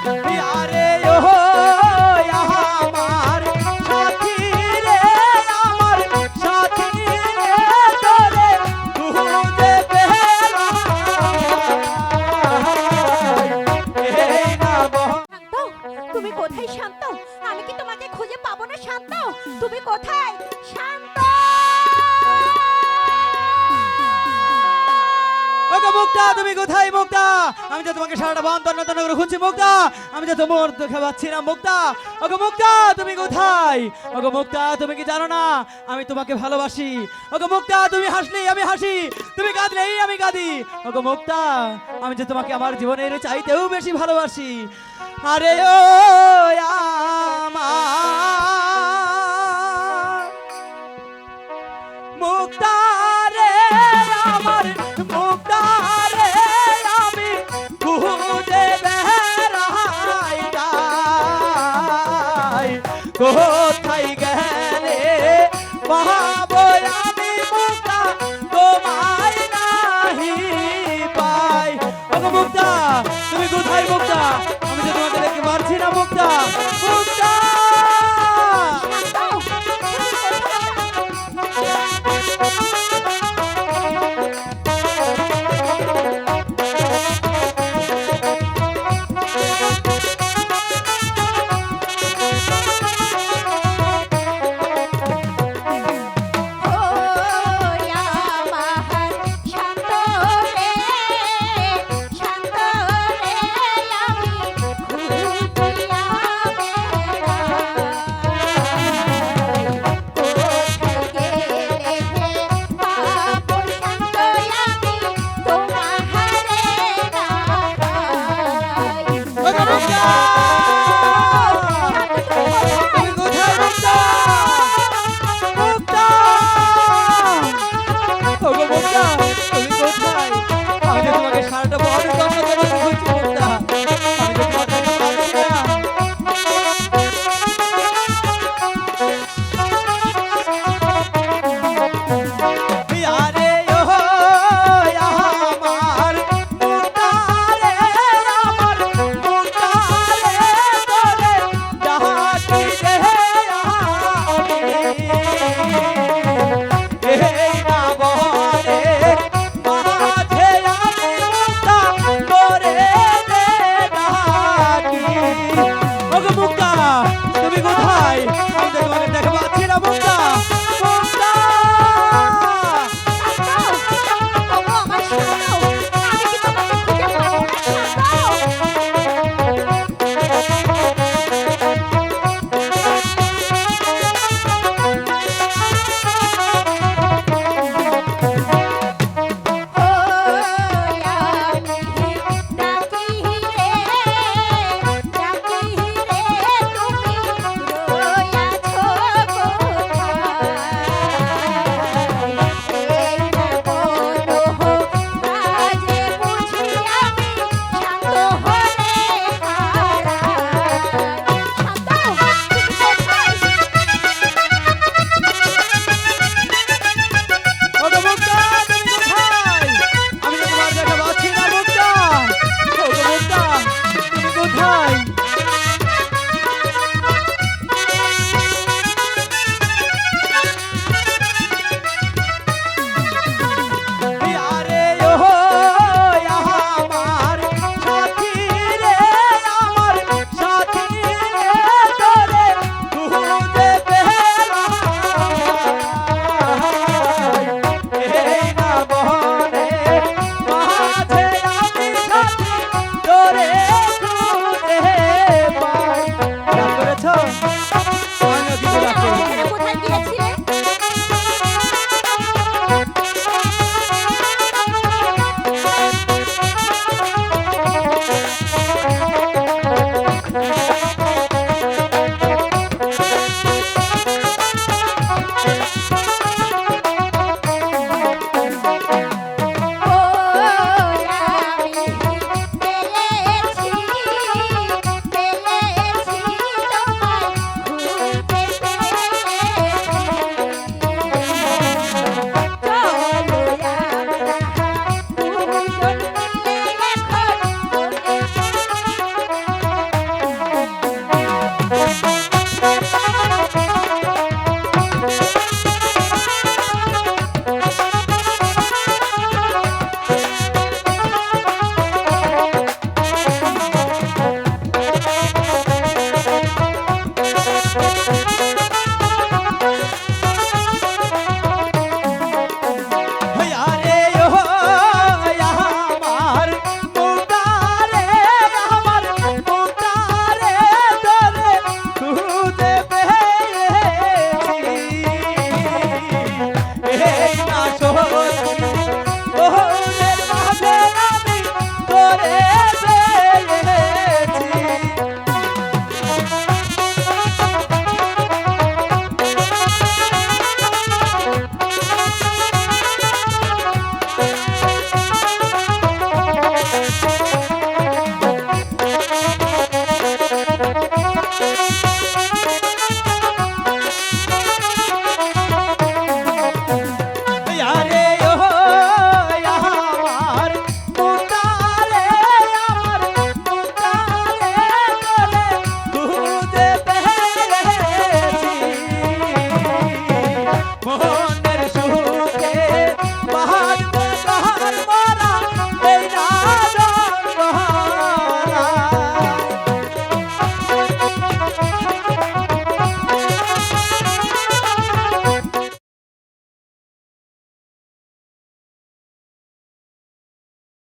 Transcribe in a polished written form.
আরে ও আমার সাথী রে, আমার সাথী রে, তোরে খুঁজে বেড়াই না শান্ত, তুমি কোথায় শান্ত? আমি কি তোমাকে খুঁজে পাবো না শান্ত? তুমি কোথায় শান্ত? ওগো মুক্তা, তুমি কোথায় মুক্তা? আমি যে তোমাকে সারাটা বন তন্ন তন্ন করে খুঁজছি মুক্তা, আমি যে তোমার দেখে পাচ্ছি না মুক্তা। ওগো মুক্তা, তুমি কোথায়? ওগো মুক্তা, তুমি কি জানো না আমি তোমাকে ভালোবাসি? ওগো মুক্তা, তুমি হাসলেই আমি হাসি, তুমি কাঁদলেই আমি কাঁদি। ওগো মুক্তা, আমি যে তোমাকে আমার জীবনের চাইতেও বেশি ভালোবাসি। আরে ও আমার মুক্তা রে, আমার মুক্তা রে, আমি খুঁজে বেড়াই যাই। কোথায় গেলে পাবো আমি মুক্তা, তোমায় নাহি পাই। ওগো মুক্তা, তুমি কোথায় মুক্তা? আমি যে তোমাকে দেখতে পারছি না মুক্তা, মুক্তা। শান্ত রে, আমি খুঁজি রে